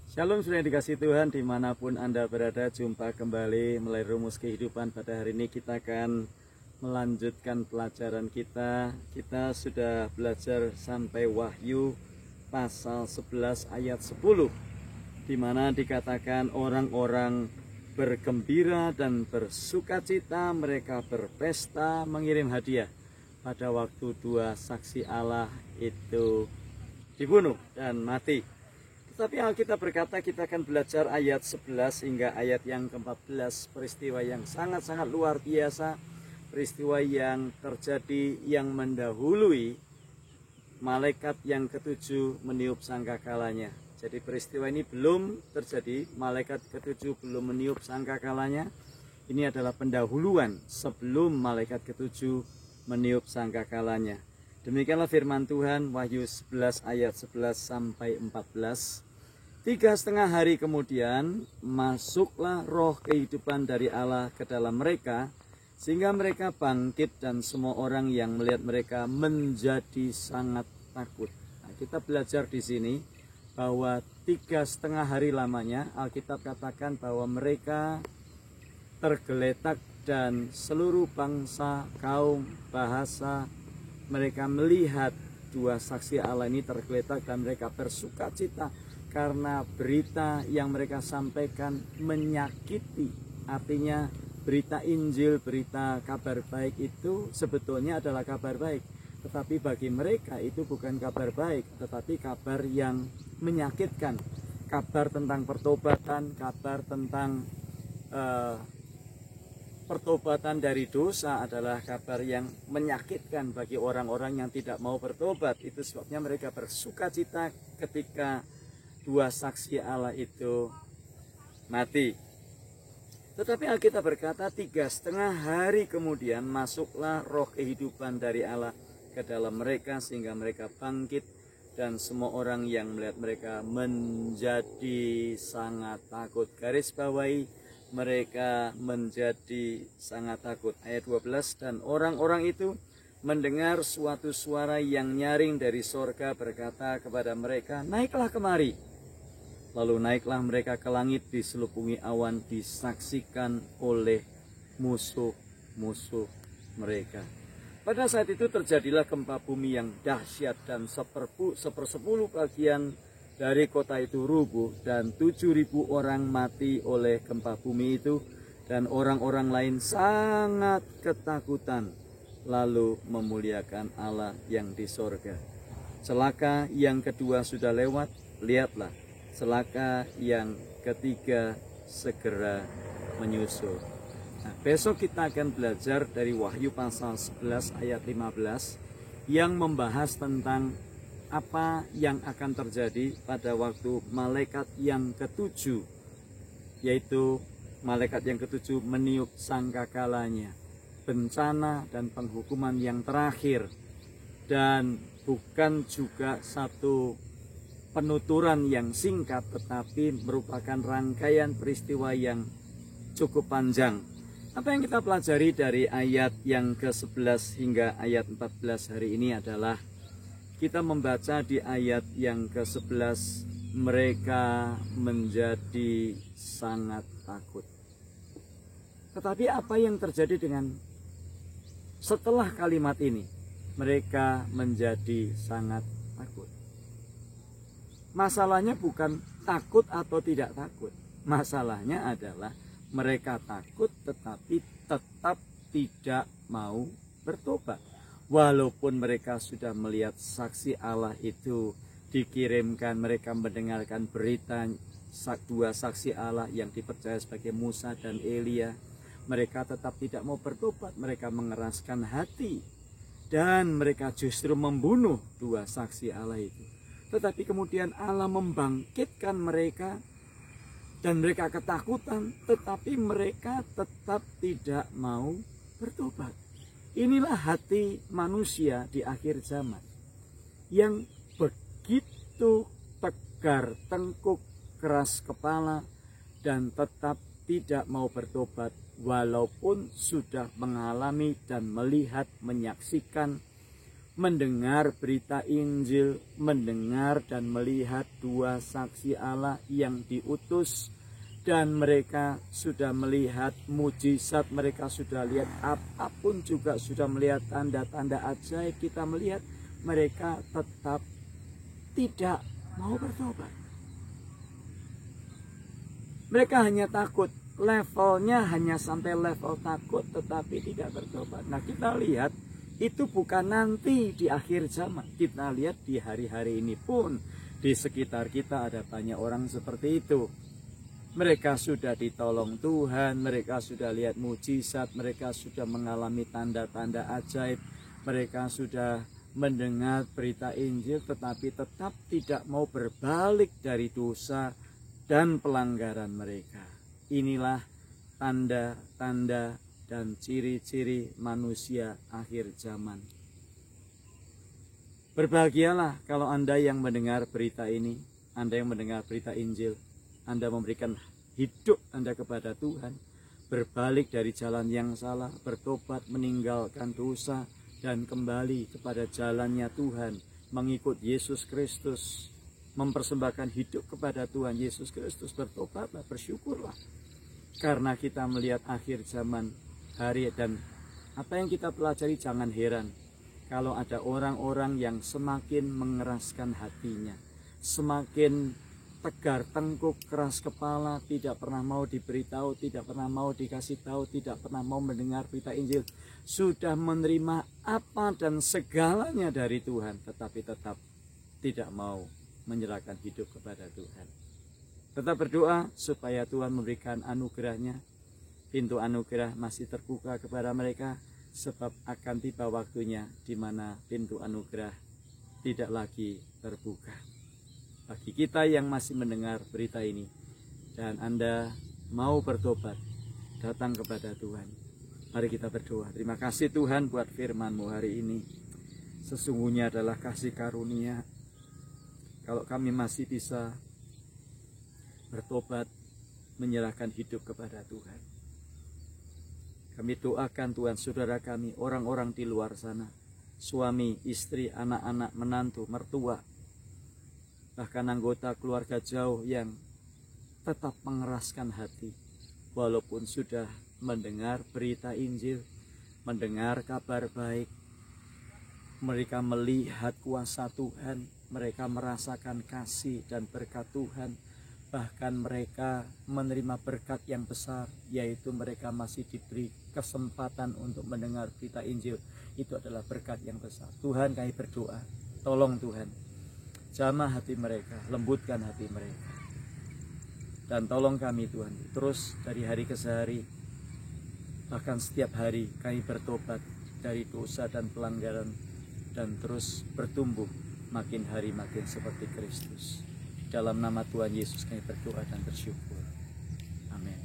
Shalom sudah dikasih Tuhan dimanapun Anda berada, jumpa kembali melalui Rumus Kehidupan. Pada hari ini kita akan melanjutkan pelajaran kita. Kita sudah belajar sampai Wahyu pasal 11 ayat 10, di mana dikatakan orang-orang bergembira dan bersukacita, mereka berpesta mengirim hadiah pada waktu dua saksi Allah itu dibunuh dan mati. Tapi Alkitab berkata kita akan belajar ayat 11 hingga ayat yang ke-14, peristiwa yang sangat-sangat luar biasa, peristiwa yang terjadi yang mendahului malaikat yang ketujuh meniup sangkakalanya. Jadi peristiwa ini belum terjadi, malaikat ketujuh belum meniup sangkakalanya. Ini adalah pendahuluan sebelum malaikat ketujuh meniup sangkakalanya. Demikianlah firman Tuhan, Wahyu 11 ayat 11 sampai 14. 3,5 hari kemudian masuklah roh kehidupan dari Allah ke dalam mereka, sehingga mereka bangkit dan semua orang yang melihat mereka menjadi sangat takut. Nah, kita belajar di sini bahwa 3,5 hari lamanya Alkitab katakan bahwa mereka tergeletak dan seluruh bangsa, kaum, bahasa, mereka melihat dua saksi Allah ini tergeletak dan mereka bersukacita karena berita yang mereka sampaikan menyakiti. Artinya berita Injil, berita kabar baik itu sebetulnya adalah kabar baik, tetapi bagi mereka itu bukan kabar baik, tetapi kabar yang menyakitkan. Kabar tentang pertobatan, kabar tentang pertobatan dari dosa adalah kabar yang menyakitkan bagi orang-orang yang tidak mau bertobat. Itu sebabnya mereka bersukacita ketika dua saksi Allah itu mati. Tetapi Alkitab berkata 3,5 hari kemudian masuklah roh kehidupan dari Allah ke dalam mereka, sehingga mereka bangkit dan semua orang yang melihat mereka menjadi sangat takut. Garis bawahi, mereka menjadi sangat takut. Ayat 12, dan orang-orang itu mendengar suatu suara yang nyaring dari sorga berkata kepada mereka, naiklah kemari. Lalu naiklah mereka ke langit, diselipungi awan, disaksikan oleh musuh-musuh mereka. Pada saat itu terjadilah gempa bumi yang dahsyat, dan sepersepuluh bagian dari kota itu rubuh, dan 7.000 orang mati oleh gempa bumi itu, dan orang-orang lain sangat ketakutan, lalu memuliakan Allah yang di sorga. Celaka yang kedua sudah lewat, lihatlah, celaka yang ketiga segera menyusul. Nah, besok kita akan belajar dari Wahyu pasal 11 ayat 15 yang membahas tentang apa yang akan terjadi pada waktu malaikat yang ketujuh, yaitu malaikat yang ketujuh meniup sangkakalanya, bencana dan penghukuman yang terakhir, dan bukan juga satu penuturan yang singkat, tetapi merupakan rangkaian peristiwa yang cukup panjang. Apa yang kita pelajari dari ayat yang ke-11 hingga ayat 14 hari ini adalah kita membaca di ayat yang ke-11, mereka menjadi sangat takut. Tetapi apa yang terjadi dengan setelah kalimat ini? Mereka menjadi sangat takut. Masalahnya bukan takut atau tidak takut. Masalahnya adalah mereka takut tetapi tetap tidak mau bertobat. Walaupun mereka sudah melihat saksi Allah itu dikirimkan, mereka mendengarkan berita dua saksi Allah yang dipercaya sebagai Musa dan Elia, mereka tetap tidak mau bertobat. Mereka mengeraskan hati dan mereka justru membunuh dua saksi Allah itu. Tetapi kemudian Allah membangkitkan mereka dan mereka ketakutan, tetapi mereka tetap tidak mau bertobat. Inilah hati manusia di akhir zaman yang begitu tegar tengkuk, keras kepala, dan tetap tidak mau bertobat walaupun sudah mengalami dan melihat, menyaksikan mendengar berita Injil, mendengar dan melihat dua saksi Allah yang diutus, dan mereka sudah melihat mujizat, mereka sudah lihat apapun, juga sudah melihat tanda-tanda ajaib. Kita melihat mereka tetap tidak mau bertobat. Mereka hanya takut, levelnya hanya sampai level takut tetapi tidak bertobat. Nah, kita lihat itu bukan nanti di akhir zaman. Kita lihat di hari-hari ini pun di sekitar kita ada banyak orang seperti itu. Mereka sudah ditolong Tuhan, mereka sudah lihat mujizat, mereka sudah mengalami tanda-tanda ajaib, mereka sudah mendengar berita Injil, tetapi tetap tidak mau berbalik dari dosa dan pelanggaran mereka. Inilah tanda-tanda dan ciri-ciri manusia akhir zaman. Berbahagialah kalau Anda yang mendengar berita ini, Anda yang mendengar berita Injil, Anda memberikan hidup Anda kepada Tuhan, berbalik dari jalan yang salah, bertobat, meninggalkan dosa, dan kembali kepada jalannya Tuhan, mengikut Yesus Kristus, mempersembahkan hidup kepada Tuhan Yesus Kristus. Bertobatlah, bersyukurlah, karena kita melihat akhir zaman hari, dan apa yang kita pelajari, jangan heran kalau ada orang-orang yang semakin mengeraskan hatinya, semakin tegar tengkuk, keras kepala, tidak pernah mau diberitahu, tidak pernah mau dikasih tahu, tidak pernah mau mendengar berita Injil, sudah menerima apa dan segalanya dari Tuhan, tetapi tetap tidak mau menyerahkan hidup kepada Tuhan. Tetap berdoa supaya Tuhan memberikan anugerahnya. Pintu anugerah masih terbuka kepada mereka, sebab akan tiba waktunya di mana pintu anugerah tidak lagi terbuka. Bagi kita yang masih mendengar berita ini dan Anda mau bertobat, datang kepada Tuhan. Mari kita berdoa. Terima kasih Tuhan buat firman-Mu hari ini. Sesungguhnya adalah kasih karunia kalau kami masih bisa bertobat, menyerahkan hidup kepada Tuhan. Kami doakan Tuhan, saudara kami, orang-orang di luar sana, suami, istri, anak-anak, menantu, mertua, bahkan anggota keluarga jauh yang tetap mengeraskan hati, walaupun sudah mendengar berita Injil, mendengar kabar baik, mereka melihat kuasa Tuhan, mereka merasakan kasih dan berkat Tuhan, bahkan mereka menerima berkat yang besar, yaitu mereka masih diberi kesempatan untuk mendengar berita Injil. Itu adalah berkat yang besar. Tuhan, kami berdoa, tolong Tuhan, jamah hati mereka, lembutkan hati mereka, dan tolong kami Tuhan, terus dari hari ke hari, bahkan setiap hari kami bertobat dari dosa dan pelanggaran, dan terus bertumbuh makin hari makin seperti Kristus. Dalam nama Tuhan Yesus kami berdoa dan bersyukur. Amin.